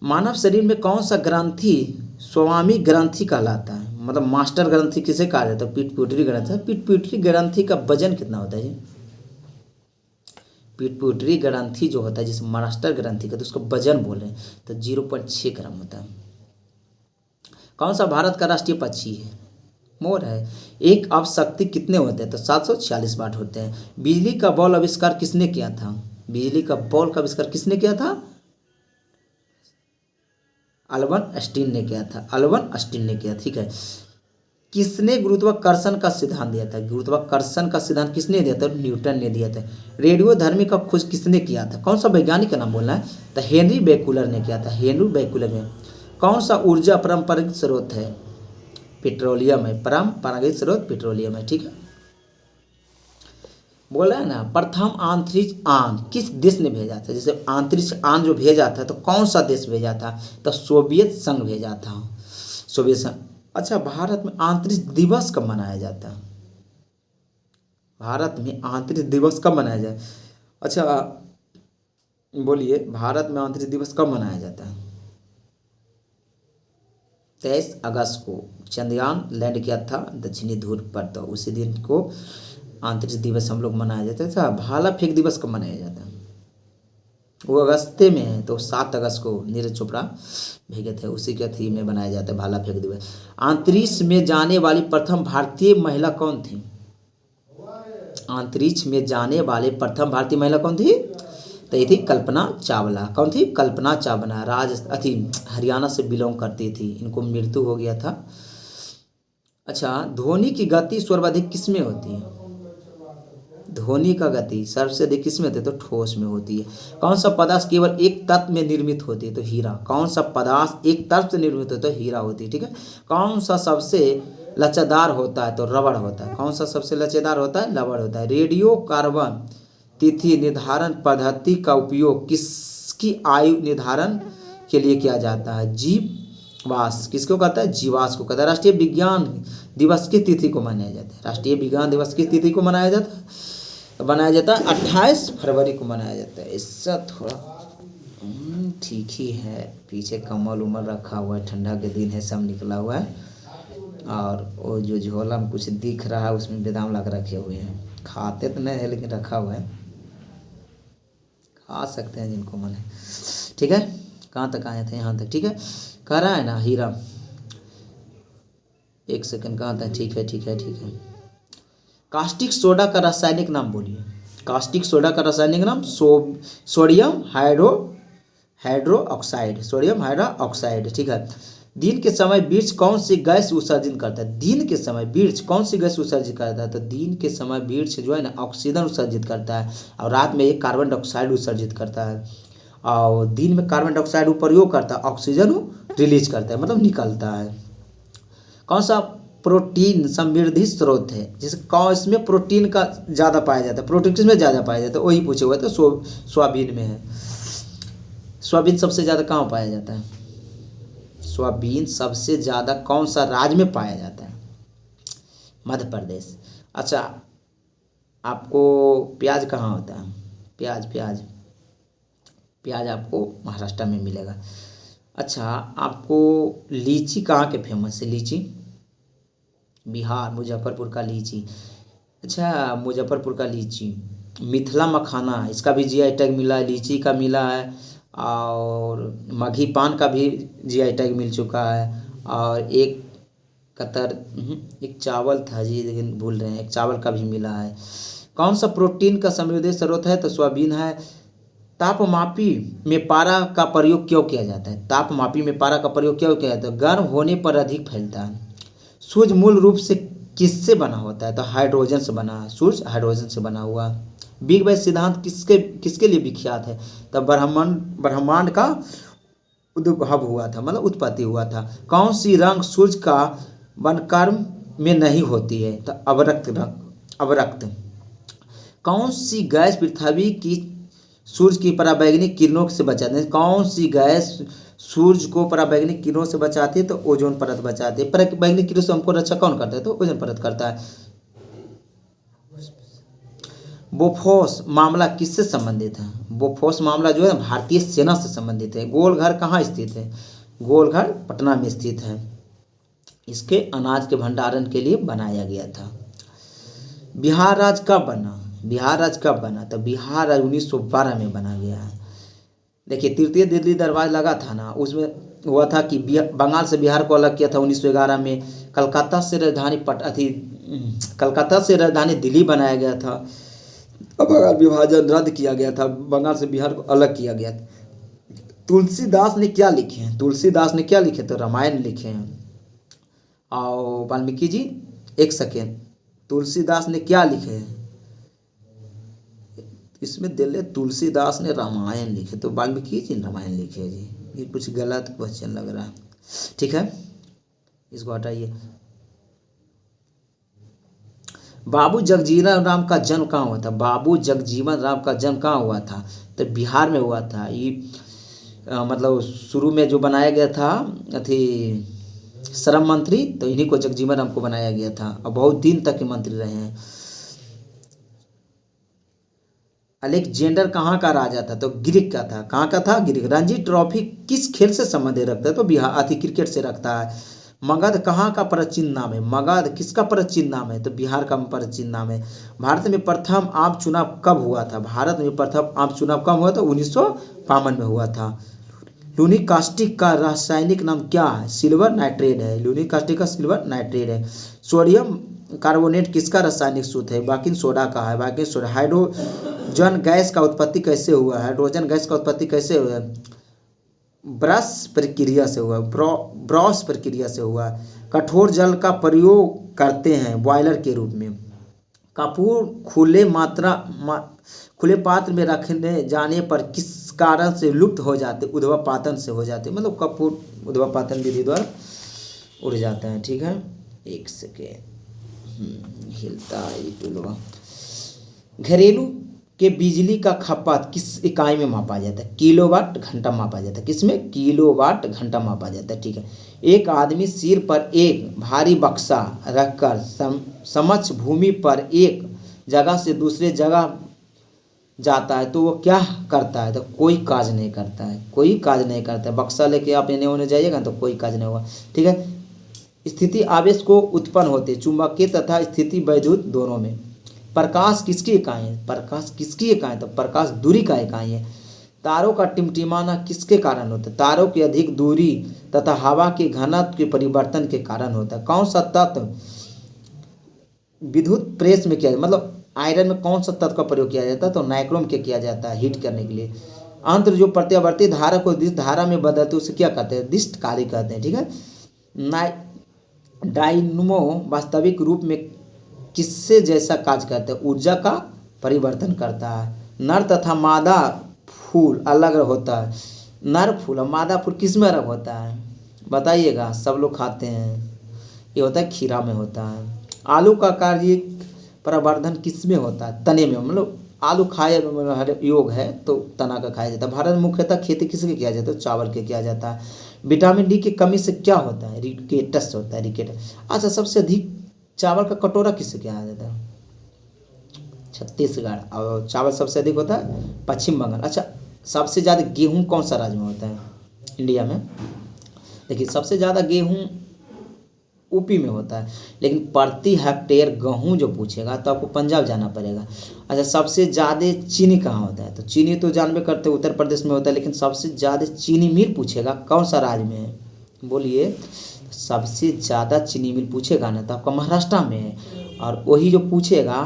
मानव शरीर में कौन सा ग्रंथि स्वामी ग्रंथि कहलाता है? मतलब मास्टर ग्रंथि किसे कहा जाता है? पिट्यूटरी ग्रंथि। पिट्यूटरी ग्रंथि का वजन कितना होता है जी? पिट्यूटरी ग्रंथि जो होता है, जिसे मास्टर ग्रंथि का, तो उसका वजन बोल रहे हैं तो 0.6 ग्राम होता है। कौन सा भारत का राष्ट्रीय पक्षी है? मोर है। एक अपशक्ति कितने होते हैं? तो 746 वाट होते हैं। बिजली का बल्ब आविष्कार किसने किया था? बिजली का बल्ब का आविष्कार किसने किया था? अल्बर्ट आइंस्टीन ने किया था। अल्बर्ट आइंस्टीन ने किया। ठीक है। किसने गुरुत्वाकर्षण का सिद्धांत दिया था? गुरुत्वाकर्षण का सिद्धांत किसने दिया था? न्यूटन ने दिया था। रेडियोधर्मी का खोज किसने किया था? कौन सा वैज्ञानिक का नाम बोलना है? तो हेनरी बैकुलर ने किया था। हेनरी बैकुलर ने। कौन सा ऊर्जा पारंपरिक स्रोत है? पेट्रोलियम है। पारंपरिक स्रोत पेट्रोलियम है। ठीक है। बोला है ना, प्रथम अंतरिक्ष यान किस देश ने भेजा था? जैसे अंतरिक्ष यान जो भेजा था तो कौन सा देश भेजा था? तो सोवियत संघ भेजा था। सोवियत संघ। अच्छा, भारत में अंतरिक्ष दिवस कब मनाया जाता है? भारत में अंतरिक्ष दिवस कब मनाया जाए? अच्छा बोलिए, भारत में अंतरिक्ष दिवस कब मनाया जाता है? 23 अगस्त को चंद्रयान लैंड किया था दक्षिणी ध्रुव पर, तो उसी दिन को अंतरिक्ष दिवस हम लोग मनाया जाता है। अच्छा, भाला फेंक दिवस कब मनाया जाता है? वो अगस्ते में है, तो 7 अगस्त को नीरज चोपड़ा भेजे थे, उसी के थी में बनाया जाता है भाला फेंक दिवस। अंतरिक्ष में जाने वाली प्रथम भारतीय महिला कौन थी? अंतरिक्ष में जाने वाले प्रथम भारतीय महिला कौन थी? तो ये थी कल्पना चावला। कौन थी? कल्पना चावला। हरियाणा से बिलोंग करती थी, इनको मृत्यु हो गया था। अच्छा, ध्वनि की गति सर्वाधिक किस में होती है? ध्वनि का गति सबसे अधिक किस में होती है? तो ठोस में होती है। कौन सा पदार्थ केवल एक तत्व में निर्मित होती है? तो हीरा। कौन सा पदार्थ एक तत्व से निर्मित होता है? तो हीरा होती है। ठीक है। कौन सा सबसे लचीदार होता है? तो रबड़ होता है। कौन सा सबसे लचीदार होता है? रबड़ होता है। रेडियो कार्बन तिथि निर्धारण पद्धति का उपयोग किसकी आयु निर्धारण के लिए किया जाता है? जीवाश्म। किसको कहता है? जीवाश्म को कहता है। राष्ट्रीय विज्ञान दिवस की तिथि को मनाया जाता है? राष्ट्रीय विज्ञान दिवस की तिथि को बनाया जाता है 28 फरवरी को मनाया जाता है। इससे थोड़ा ठीक ही है। पीछे कम्बल उमल रखा हुआ है, ठंडा के दिन है, सब निकला हुआ है। और वो जो झोला में कुछ दिख रहा है उसमें बादाम ला कर रखे हुए हैं। खाते तो नहीं है लेकिन रखा हुआ है, खा सकते हैं जिनको मन है। ठीक है। कहाँ तक आए थे? यहाँ तक। ठीक है। कह रहा है ना हीरा। एक सेकंड, कहाँ था? ठीक है ठीक है ठीक है। कास्टिक सोडा का रासायनिक नाम बोलिए। कास्टिक सोडा का रासायनिक नाम sodium hydro oxide. Sodium hydro oxide. ठीक है। दिन के समय वृक्ष कौन सी गैस उत्सर्जित करता है? दिन के समय वृक्ष कौन सी गैस उत्सर्जित करता है? तो दिन के समय वृक्ष जो है ना ऑक्सीजन उत्सर्जित करता है, और रात में एक कार्बन डाइऑक्साइड उत्सर्जित करता है। और दिन में कार्बन डाइऑक्साइड प्रयोग करता है, ऑक्सीजन रिलीज करता है, मतलब निकलता है। कौन सा प्रोटीन समृद्धि स्रोत है? जैसे कौन इसमें प्रोटीन का ज़्यादा पाया जाता है? प्रोटीन किसमें ज़्यादा पाया जाता है? वही पूछे हुए। तो सोयाबीन में है। सोयाबीन सबसे ज़्यादा कहाँ पाया जाता है? सोयाबीन सबसे ज़्यादा कौन सा राज्य में पाया जाता है? मध्य प्रदेश। अच्छा, आपको प्याज कहाँ होता है? प्याज आपको महाराष्ट्र में मिलेगा। अच्छा, आपको लीची कहाँ के फेमस है? लीची बिहार, मुजफ्फरपुर का लीची। अच्छा, मुजफ्फरपुर का लीची। मिथिला मखाना, इसका भी जीआई टैग मिला है, लीची का मिला है, और मघी पान का भी जीआई टैग मिल चुका है। और एक एक चावल था जी, लेकिन भूल रहे हैं, एक चावल का भी मिला है। कौन सा प्रोटीन का समृद्ध स्रोत है? तो सोयाबीन है। तापमापी में पारा का प्रयोग क्यों किया जाता है? तापमापी में पारा का प्रयोग क्यों किया जाता है? गर्म होने पर अधिक फैलता है। सूर्य मूल रूप से किससे बना होता है? तो हाइड्रोजन से बना है। सूर्य हाइड्रोजन से बना हुआ। बिग बैंग सिद्धांत किसके लिए विख्यात है? तो ब्रह्मांड का उद्भव हुआ था, मतलब उत्पत्ति हुआ था। कौन सी रंग सूर्य का वनकर्म में नहीं होती है? तो अवरक्त। कौन सी गैस पृथ्वी की सूर्य की पराबैंगनी किरणों से बचाती है? कौन सी गैस सूर्य को पराबैंगनी किरणों से बचाती है? तो ओजोन परत बचाती है। पराबैंगनी किरणों से हमको रक्षा कौन करता है? तो ओजोन परत करता है। बोफोर्स मामला किससे संबंधित है? बोफोर्स मामला जो है भारतीय सेना से संबंधित है। गोलघर कहाँ स्थित है? गोलघर पटना में स्थित है। इसके अनाज के भंडारण के लिए बनाया गया था। बिहार राज्य कब बना? तो बिहार राज्य 1912 में बना गया है। देखिए, तृतीय दिल्ली दरबार लगा था ना, उसमें हुआ था कि बंगाल से बिहार को अलग किया था 1911 में। कलकत्ता से राजधानी दिल्ली बनाया गया था। बंगाल विभाजन रद्द किया गया था, बंगाल से बिहार को अलग किया गया था। तुलसीदास ने क्या लिखे हैं? तो रामायण लिखे हैं। और वाल्मीकि जी, एक सेकेंड, तुलसीदास ने क्या लिखे हैं? इसमें दिल्ली तुलसीदास ने रामायण लिखे, तो वाल्मीकि जी ने रामायण लिखे जी। ये कुछ गलत क्वेश्चन लग रहा है। ठीक है, इसको हटाइए। बाबू जगजीवन राम का जन्म कहाँ हुआ था? बाबू जगजीवन राम का जन्म कहाँ हुआ था? तो बिहार में हुआ था। ये मतलब शुरू में जो बनाया गया था श्रम मंत्री, तो इन्हीं को जगजीवन राम को बनाया गया था, और बहुत दिन तक के मंत्री रहे हैं। अलेक्जेंडर कहाँ का राजा था? तो ग्रीक का था। कहाँ का था? ग्रीक। रणजी ट्रॉफी किस खेल से संबंधित रखता है? तो क्रिकेट से रखता है। मगध कहाँ का प्राचीन नाम है? मगध किसका प्राचीन नाम है? तो बिहार का प्राचीन नाम है। भारत में प्रथम आम चुनाव कब हुआ था? भारत में प्रथम आम चुनाव कब हुआ था? 1952 में हुआ था। लूनिक कास्टिक का रासायनिक नाम क्या है? सिल्वर नाइट्रेट है। लूनिक कास्टिक का सिल्वर नाइट्रेट है। सोडियम कार्बोनेट किसका रासायनिक सूत्र है? बाकिंग सोडा का है। Barking soda. हाइड्रोजन गैस का उत्पत्ति कैसे हुआ है? हाइड्रोजन गैस का उत्पत्ति कैसे हुआ है? ब्रश प्रक्रिया से हुआ। ब्रॉस प्रक्रिया से हुआ। कठोर जल का प्रयोग करते हैं बॉयलर के रूप में। कपूर खुले पात्र में रखने जाने पर किस कारण से लुप्त हो जाते? ऊर्ध्वपातन से हो जाते। मतलब कपूर ऊर्ध्वपातन विधि द्वारा उड़ जाता है। ठीक है, एक सेकेंड, हिलता है ये टूलवा। घरेलू के बिजली का खपत किस इकाई में मापा जाता है? किलोवाट घंटा मापा जाता है। किसमें? किलोवाट घंटा मापा जाता है। ठीक है, एक आदमी सिर पर एक भारी बक्सा रखकर समक्ष भूमि पर एक जगह से दूसरे जगह जाता है तो वो क्या करता है? तो कोई काज नहीं करता है। कोई काज नहीं करता है। बक्सा लेके आप इन्हें होने जाइएगा तो कोई काज नहीं होगा। ठीक है, स्थिति आवेश को उत्पन्न होते चुंबकीय तथा स्थिति वैद्युत दोनों में। प्रकाश किसकी इकाई है? प्रकाश किसकी इकाई? तो प्रकाश दूरी का इकाई है। तारों का टिमटिमाना किसके कारण होता है? तारों की अधिक दूरी तथा हवा के घनत्व के परिवर्तन के कारण होता है। कौन सा तत्व विद्युत प्रेस में किया, मतलब आयरन में कौन सा तत्व का प्रयोग किया जाता है? तो नाइक्रोम के किया जाता है हीट करने के लिए। अंतर जो प्रत्यावर्ती धारा को दिश धारा में बदलते उसे क्या कहते हैं? दिष्ट कार्य कहते हैं। ठीक है, डायनमो वास्तविक रूप में किससे जैसा कार्य करता है? ऊर्जा का परिवर्तन करता है। नर तथा मादा फूल अलग होता है। नर फूल और मादा फूल किस में अलग होता है? बताइएगा। सब लोग खाते हैं। ये होता है खीरा में होता है। आलू का कार्य प्रवर्धन किस में होता है? तने में। मतलब आलू खाए योग है तो तना का खाया जाता है। भारत में मुख्यतः खेती किसके किया जाता है? चावल के किया जाता है। विटामिन डी की कमी से क्या होता है? रिकेटस होता है। रिकेटस। अच्छा, सबसे अधिक चावल का कटोरा किससे किया जाता है? छत्तीसगढ़। और चावल सबसे अधिक होता है पश्चिम बंगाल। अच्छा, सबसे ज़्यादा गेहूँ कौन सा राज्य में होता है इंडिया में? देखिए, सबसे ज़्यादा गेहूँ यूपी में होता है, लेकिन प्रति हेक्टेयर गेहूँ जो पूछेगा तो आपको पंजाब जाना पड़ेगा। अच्छा, सबसे ज़्यादा चीनी कहाँ होता है? तो चीनी तो जानबे करते हैं उत्तर प्रदेश में होता है, लेकिन सबसे ज़्यादा चीनी मिल पूछेगा कौन सा राज्य में है? बोलिए। सबसे ज़्यादा चीनी मिल पूछेगा ना तो आपका महाराष्ट्र में है। और वही जो पूछेगा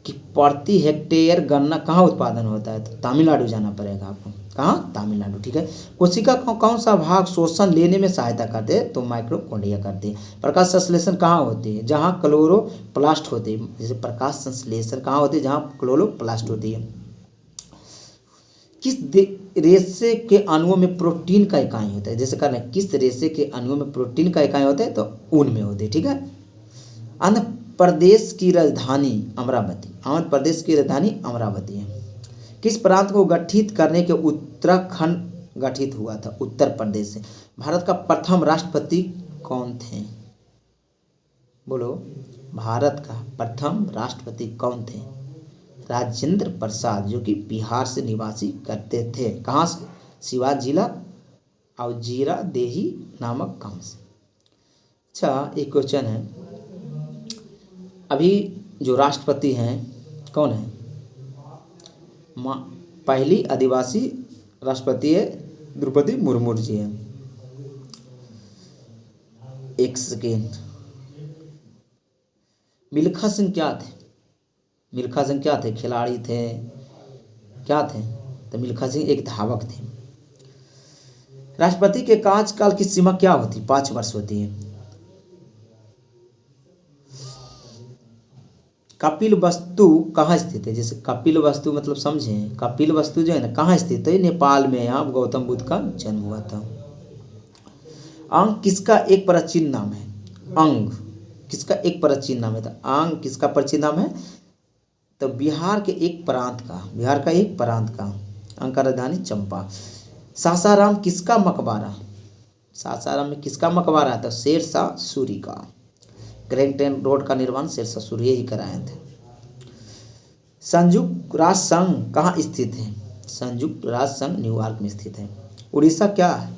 कि प्रति हेक्टेयर गन्ना कहाँ उत्पादन होता है तो तमिलनाडु जाना पड़ेगा आपको। कहाँ? तमिलनाडु। ठीक है, कोशिका का कौन सा भाग शोषण लेने में सहायता करते हैं? तो माइक्रोकॉन्ड्रिया करते हैं। प्रकाश संश्लेषण कहाँ होती है? जहाँ क्लोरोप्लास्ट होते हैं। जैसे प्रकाश संश्लेषण कहाँ होती है? जहाँ क्लोरोप्लास्ट होती है। किस रेशे के अणुओं में प्रोटीन का इकाई होता है? जैसे कहना किस रेशे के अणुओं में प्रोटीन का इकाई होता है? तो ऊन में होते हैं। ठीक है, आंध्र प्रदेश की राजधानी अमरावती। आंध्र प्रदेश की राजधानी अमरावती है। किस प्रांत को गठित करने के उत्तराखंड गठित हुआ था? उत्तर प्रदेश से। भारत का प्रथम राष्ट्रपति कौन थे? बोलो। भारत का प्रथम राष्ट्रपति कौन थे? राजेंद्र प्रसाद, जो कि बिहार से निवासी करते थे। कहाँ से? सिवान जिला और जीरा देही नामक गांव से। अच्छा, एक क्वेश्चन है, अभी जो राष्ट्रपति हैं कौन है? पहली आदिवासी राष्ट्रपति है द्रौपदी मुर्मू जी हैं। एक सेकेंड। मिल्खा सिंह क्या थे? मिल्खा सिंह क्या थे? खिलाड़ी थे, क्या थे? तो मिल्खा सिंह एक धावक थे। राष्ट्रपति के कार्यकाल की सीमा क्या होती? 5 वर्ष होती है। कपिल वस्तु कहाँ स्थित है? जैसे कपिल वस्तु मतलब समझें, कपिल वस्तु जो है ना कहाँ स्थित है? नेपाल में। यहाँ गौतम बुद्ध का जन्म हुआ था। अंग किसका एक प्राचीन नाम है? अंग किसका एक प्राचीन नाम है? तो अंग किसका प्राचीन नाम है? तो बिहार के एक प्रांत का, बिहार का एक प्रांत का। अंग का राजधानी चंपा। सासाराम किसका मकबरा? सासाराम में किसका मकबरा है? तो शेरशाह सूरी का। ग्रैंड ट्रंक रोड का निर्माण शेरशाह सूरी ही कराए थे। संयुक्त राष्ट्र संघ कहाँ स्थित है? संयुक्त राष्ट्र संघ न्यूयॉर्क में स्थित है। उड़ीसा क्या है?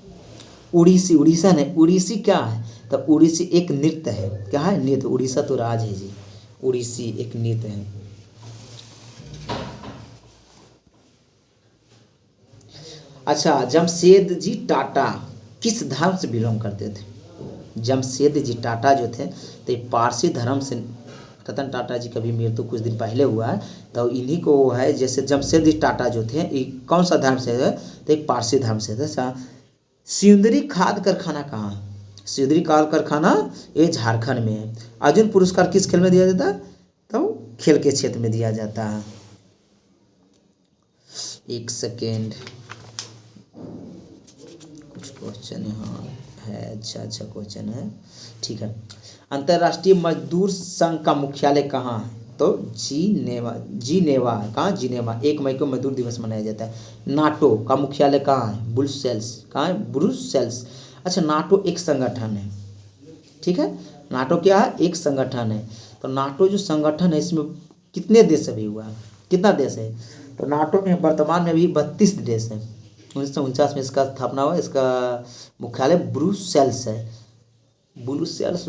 उड़ीसी, उड़ीसा नहीं, उड़ीसी क्या है? तो उड़ीसी एक नृत्य है, क्या है? नृत्य। उड़ीसा तो राज है जी, उड़ीसी एक नृत्य है। अच्छा, जमशेद जी टाटा किस धर्म से बिलोंग करते थे? जमशेद जी टाटा जो थे तो ये पारसी धर्म से, रतन टाटा जी का भी मृत्यु कुछ दिन पहले हुआ है, तो इन्हीं को है। जैसे जमशेद जी टाटा जो थे ये कौन सा धर्म से है? तो एक पारसी धर्म से थे। सिंदरी खाद कारखाना कहाँ है? सिंदरी खाद कारखाना ये झारखंड में है। अर्जुन पुरस्कार किस खेल में दिया जाता है? तो खेल के क्षेत्र में दिया जाता है। एक सेकेंड, कुछ क्वेश्चन यहाँ है। अच्छा क्वेश्चन है, ठीक है। अंतर्राष्ट्रीय मजदूर संघ का मुख्यालय कहाँ है? तो जिनेवा। कहाँ? जिनेवा। 1 मई को मजदूर दिवस मनाया जाता है। नाटो का मुख्यालय कहाँ है? ब्रुसेल्स। कहाँ है? ब्रुसेल्स। अच्छा, नाटो एक संगठन है, ठीक है। नाटो क्या है? एक संगठन है। तो नाटो जो संगठन है इसमें कितने देश अभी हुआ है? कितना देश है? तो नाटो में वर्तमान में अभी 32 देश हैं। 1949 में इसका स्थापना हुआ। इसका मुख्यालय ब्रुसेल्स है। ब्रुसेल्स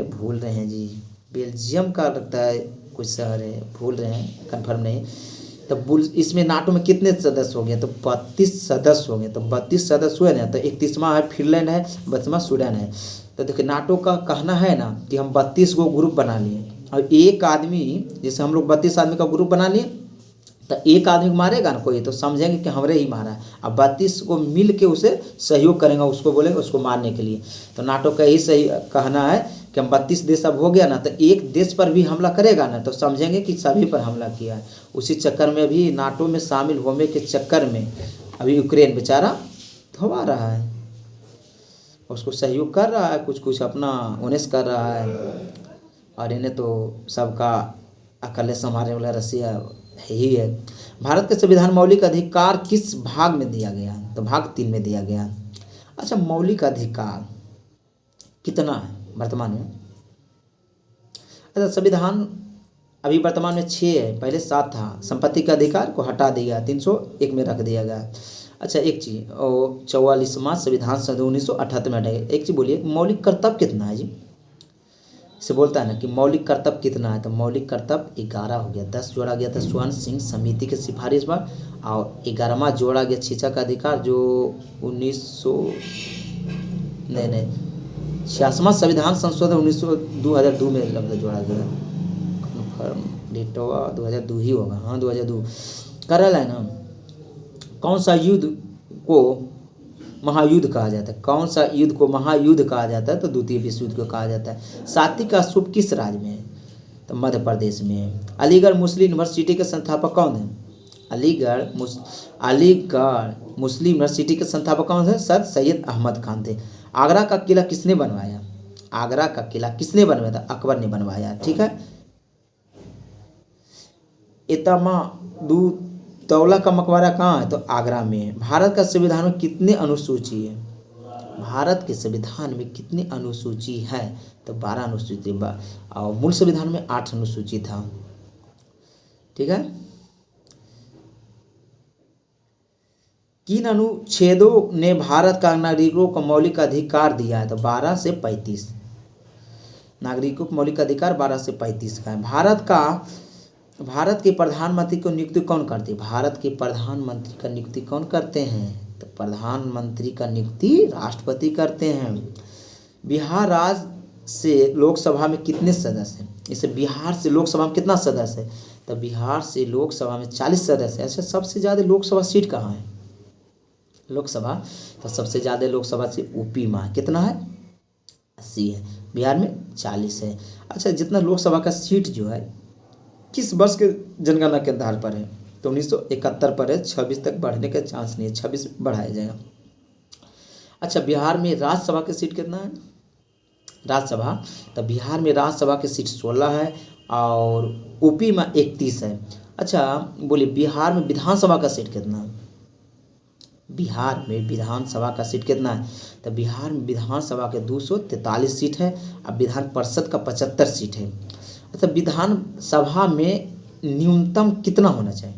भूल रहे हैं जी, बेल्जियम का लगता है कुछ शहर है, भूल रहे हैं, कंफर्म नहीं। तो इसमें नाटो में कितने सदस्य हो गए? तो 32 सदस्य हो गए। तो 32 सदस्य हुए ना, तो 31वां है फिनलैंड है, 32वां स्वीडन है। तो देखिए नाटो का कहना है ना कि हम 32 को ग्रुप बना लिए, और एक आदमी, जैसे हम लोग 32 आदमी का ग्रुप बना लिए, तो एक आदमी को मारेगा ना कोई, तो समझेंगे कि हमरे ही मारा है। अब 32 को मिल के उसे सहयोग करेंगे, उसको बोलेंगे उसको मारने के लिए। तो नाटो का यही सही कहना है कि हम 32 देश अब हो गया ना, तो एक देश पर भी हमला करेगा ना तो समझेंगे कि सभी पर हमला किया है। उसी चक्कर में अभी नाटो में शामिल होने के चक्कर में अभी यूक्रेन बेचारा धोवा रहा है, उसको सहयोग कर रहा है, कुछ कुछ अपना ओनेस कर रहा है। और इन्हें तो सबका अकेले संभालने वाला रसिया है ही है। भारत के संविधान मौलिक अधिकार किस भाग में दिया गया? तो भाग 3 में दिया गया। अच्छा, मौलिक अधिकार कितना है वर्तमान में? अच्छा, संविधान अभी वर्तमान में 6 है, पहले 7 था। संपत्ति का अधिकार को हटा दिया, 301 में रख दिया गया। अच्छा, एक चीज़, और 44वां संविधान संशोधन 1978 में हटा गया। एक चीज़ बोलिए, मौलिक कर्तव्य कितना है जी? से बोलता है ना कि मौलिक कर्तव्य कितना है, तो मौलिक कर्तव्य 11 हो गया। 10 जोड़ा गया था स्वर्ण सिंह समिति की सिफारिश पर, और 11वां जोड़ा गया शिक्षा का अधिकार जो 86वां संविधान संशोधन 2002 में लगभग जोड़ा गया। कन्फर्म डेट होगा 2002 ही होगा, हाँ 2002। करल है ना। कौन सा युद्ध को महायुद्ध कहा जाता है? कौन सा युद्ध को महायुद्ध कहा जाता है? तो द्वितीय विश्व युद्ध को कहा जाता है। सात्विक का स्तूप किस राज्य में है? तो मध्य प्रदेश में है। अलीगढ़ मुस्लिम यूनिवर्सिटी के संस्थापक कौन है? अलीगढ़ मुस्लिम यूनिवर्सिटी के संस्थापक कौन है? सर सैयद अहमद खान थे। आगरा का किला किसने बनवाया? आगरा का किला किसने बनवाया था? अकबर ने बनवाया, ठीक है। इतामादुद्दौला का मकबरा कहाँ है? तो आगरा में है। भारत का संविधान में कितने अनुसूची है? भारत के संविधान में कितने अनुसूची है? तो 12 अनुसूची, और मूल संविधान में 8 अनुसूची था, ठीक है। किन अनुच्छेदों ने भारत का नागरिकों को मौलिक अधिकार दिया है? तो 12 से 35 नागरिकों को मौलिक अधिकार 12 से 35 का है। भारत के प्रधानमंत्री को नियुक्ति कौन करती है? भारत के प्रधानमंत्री का नियुक्ति कौन करते हैं? तो प्रधानमंत्री का नियुक्ति राष्ट्रपति करते हैं। बिहार राज्य से लोकसभा में कितने सदस्य हैं? इसे बिहार से लोकसभा में कितना सदस्य है? तो बिहार से लोकसभा में 40 सदस्य है। अच्छा, सबसे ज़्यादा लोकसभा सीट कहाँ है? लोकसभा, तो सबसे ज़्यादा लोकसभा से यूपी में कितना है? 80 है। बिहार में 40 है। अच्छा, जितना लोकसभा का सीट जो है किस वर्ष के जनगणना के आधार पर है? तो 1971 पर है। 26 तक बढ़ने का चांस नहीं है, 26 बढ़ाया जाएगा। अच्छा, बिहार में राज्यसभा की सीट कितना है? राज्यसभा, तो बिहार में राज्यसभा की सीट 16 है और यूपी में 31 है। अच्छा बोलिए, बिहार में विधानसभा का सीट कितना है? बिहार में विधानसभा का सीट कितना है? तो बिहार में विधानसभा के 243 सीट है और विधान परिषद का 75 सीट है। अच्छा, विधानसभा में न्यूनतम कितना होना चाहिए?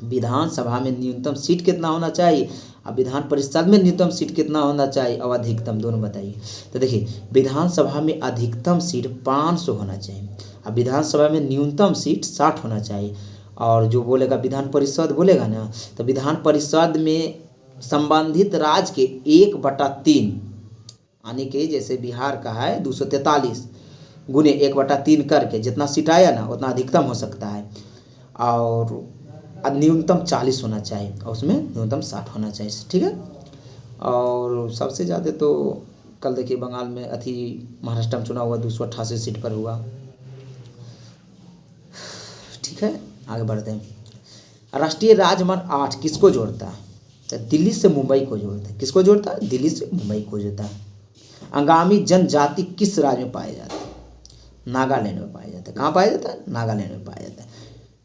विधानसभा में न्यूनतम सीट कितना होना चाहिए? अब विधान परिषद में न्यूनतम सीट कितना होना चाहिए और अधिकतम, दोनों बताइए। तो देखिए विधानसभा में अधिकतम सीट 500 होना चाहिए, अब विधानसभा में न्यूनतम सीट 60 होना चाहिए। और जो बोलेगा विधान परिषद बोलेगा ना, तो विधान परिषद में संबंधित राज्य के 1/3 यानी कि जैसे बिहार का है 243 गुने 1/3 करके जितना सीट आया ना उतना अधिकतम हो सकता है। और न्यूनतम 40 होना चाहिए और उसमें न्यूनतम 60 होना चाहिए, ठीक है। और सबसे ज़्यादा तो कल देखिए बंगाल में महाराष्ट्र में चुनाव हुआ, 288 सीट पर हुआ, ठीक है। आगे बढ़ते हैं। राष्ट्रीय राजमार्ग 8 किसको जोड़ता है? तो दिल्ली से मुंबई को जोड़ता है। किसको जोड़ता है? दिल्ली से मुंबई को जोड़ता है। अंगामी जनजाति किस राज्य में पाया जाता है? नागालैंड में पाया जाता है। कहाँ पाया जाता है? नागालैंड में पाया जाता है।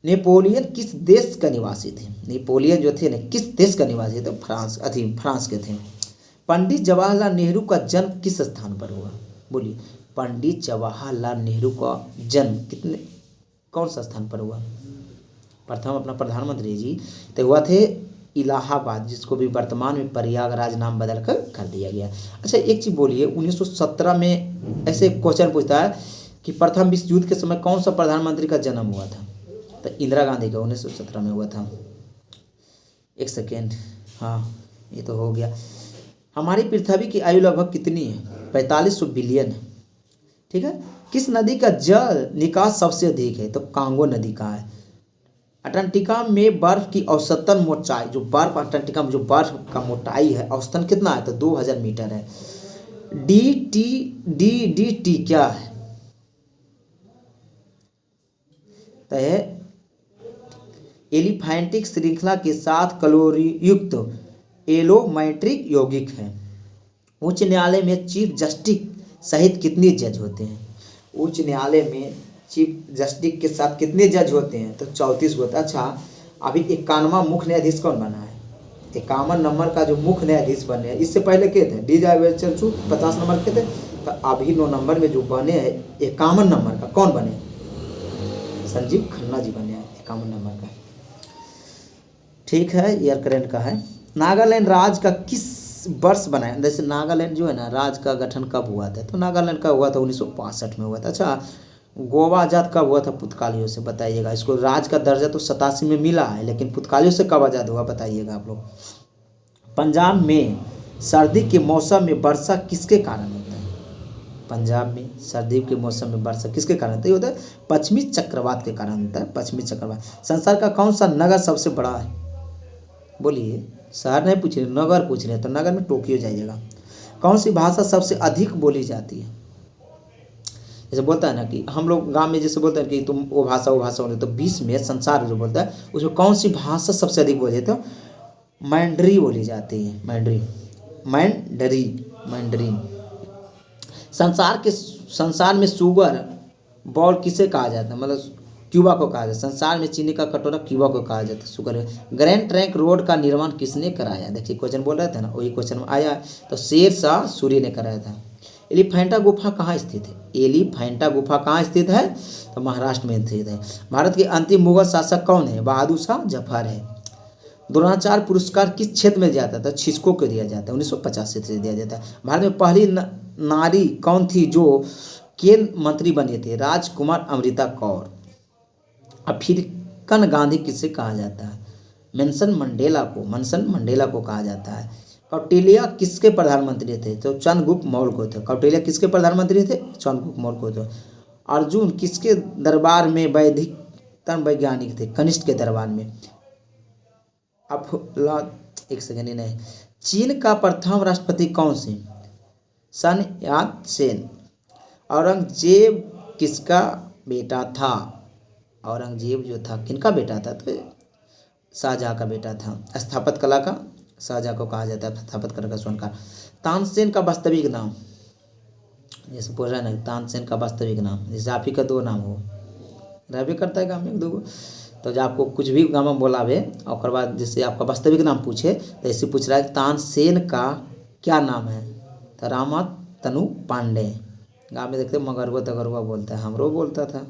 नेपोलियन किस देश का निवासी थे? नेपोलियन जो थे ना किस देश का निवासी थे? फ्रांस के थे। पंडित जवाहरलाल नेहरू का जन्म किस स्थान पर हुआ? बोलिए, पंडित जवाहरलाल नेहरू का जन्म कौन सा स्थान पर हुआ? प्रथम अपना प्रधानमंत्री जी तो हुआ थे इलाहाबाद, जिसको भी वर्तमान में प्रयागराज नाम बदल कर दिया गया। अच्छा एक चीज़ बोलिए, 1917 में ऐसे क्वेश्चन पूछता है कि प्रथम विश्व युद्ध के समय कौन सा प्रधानमंत्री का जन्म हुआ था? तो इंदिरा गांधी का 1917 में हुआ था। एक सेकेंड, हाँ ये तो हो गया। हमारी पृथ्वी की आयु लगभग कितनी है? 4500 बिलियन है, ठीक है। किस नदी का जल निकास सबसे अधिक है? तो कांगो नदी का है। अंटार्कटिका में बर्फ की औसतन मोटाई, जो बर्फ अंटार्कटिका में जो बर्फ का मोटाई है औसतन कितना है? तो 2000 मीटर है। डी क्या है? तो है एलिफेंटिक श्रृंखला के साथ कैलोरी युक्त एलोमेट्रिक यौगिक है। उच्च न्यायालय में चीफ जस्टिस सहित कितने जज होते हैं? उच्च न्यायालय में चीफ जस्टिस के साथ कितने जज होते हैं? तो 34 होता है। अच्छा अभी 51वां मुख्य न्यायाधीश कौन बना है? 51 नंबर का जो मुख्य न्यायाधीश बने हैं, इससे पहले के थे डी वाई चंद्रचूड़ 50 नंबर के थे, तो अभी 9 नंबर में जो बने हैं 51 नंबर का कौन बने? संजीव खन्ना जी बने हैं 51 नंबर का, ठीक है। ईयर करेंट का है। नागालैंड राज्य का किस वर्ष बनाया? जैसे नागालैंड जो है ना राज्य का गठन कब हुआ था? तो नागालैंड का हुआ था 1965 में हुआ था। अच्छा गोवा आज़ाद कब हुआ था पुर्तगालियों से? बताइएगा। इसको राज्य का दर्जा तो 87 में मिला है, लेकिन पुर्तगालियों से कब आज़ाद हुआ बताइएगा आप लोग। पंजाब में सर्दी के मौसम में वर्षा किसके कारण होता है? पंजाब में सर्दी के मौसम में वर्षा किसके कारण होता है? ये होता है पश्चिमी चक्रवात के कारण होता है, पश्चिमी चक्रवात। संसार का कौन सा नगर सबसे बड़ा है? बोलिए, शहर नहीं पूछ रहे, नगर पूछ रहे हैं, तो नगर में टोक्यो जाइएगा। कौन सी भाषा सबसे अधिक बोली जाती है? जैसे बोलता है ना कि हम लोग गांव में जैसे बोलते हैं कि तुम वो भाषा बोलते, तो 20 में संसार जो बोलता है उसमें कौन सी भाषा सबसे अधिक बोली जाती है? मैंड्री बोली जाती है, मैंड्रीन। संसार में शुगर बॉल किसे कहा जाता है? मतलब क्यूबा को कहा जाता है। संसार में चीनी का कटोरा क्यूबा को कहा जाता है, शुगर। ग्रैंड ट्रंक रोड का निर्माण किसने कराया? देखिए क्वेश्चन बोल रहे थे ना, वही क्वेश्चन में आया, तो शेरशाह सूरी ने कराया था। एलिफेंटा गुफा कहाँ स्थित है? एलिफेंटा गुफा कहाँ स्थित है? तो महाराष्ट्र में स्थित है। भारत के अंतिम मुगल शासक कौन है? बहादुर शाह जफर है। द्रोणाचार्य पुरस्कार किस क्षेत्र में दिया जाता है? छिछको को दिया जाता है, 1985 से दिया जाता है। भारत में पहली नारी कौन थी जो केंद्र मंत्री बनी थी? राजकुमार अमृता कौर। अफ्रीकन गांधी किसे कहा जाता है? मनसन मंडेला को कहा जाता है। कौटिल्य किसके प्रधानमंत्री थे? तो चंद्रगुप्त मौर्य को थे। कौटिल्य किसके प्रधानमंत्री थे? चंद्रगुप्त मौर्य को थे। अर्जुन किसके दरबार में वैदिक वैज्ञानिक थे? कनिष्क के दरबार में। एक सेकेंड नहीं। चीन का प्रथम राष्ट्रपति कौन से? सन यात सेन। औरंगजेब किसका बेटा था? औरंगजेब जो था किनका बेटा था? तो शाहजहाँ का बेटा था। स्थापत्य कला का शाहजहाँ को कहा जाता है, स्थापत्य कला का स्वर्णकार। तानसेन का वास्तविक नाम? जैसे बोल रहा है ना तानसेन का वास्तविक नाम, जैसे आप ही का 2 नाम हो रहबे करता है गाँव में 1-2 गो, तो जब आपको कुछ भी गाँव में बोलावे और बाद जैसे आपका वास्तविक नाम पूछे तो ऐसे पूछ रहा है तानसेन का क्या नाम है? तो रामातनु पांडे। गाँव में देखते मगरवा तगरवा बोलता है, हमरो बोलता था,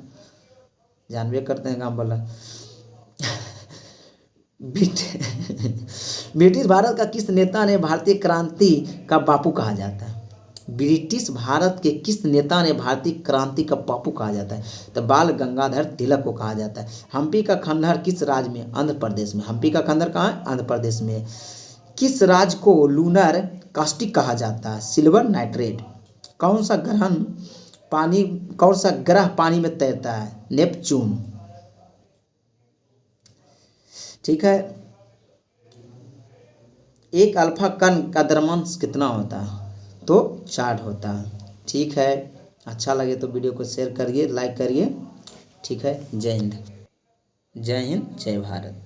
जानबे करते हैं गाँव वाला। ब्रिटिश भारत का किस नेता ने भारतीय क्रांति का बापू कहा जाता है? ब्रिटिश भारत के किस नेता ने भारतीय क्रांति का बापू कहा जाता है? तो बाल गंगाधर तिलक को कहा जाता है। हम्पी का खंडहर किस राज्य में? आंध्र प्रदेश में। हम्पी का खंडहर कहाँ है? आंध्र प्रदेश में। किस राज्य को लूनर कास्टिक कहा जाता है? Silver nitrate. कौन सा ग्रह पानी में तैरता है? नेपच्यून। ठीक है। एक अल्फा कण का द्रव्यमान कितना होता है? तो 4 होता है। ठीक है। अच्छा लगे तो वीडियो को शेयर करिए, लाइक करिए। ठीक है। जय हिंद, जय हिंद, जय भारत।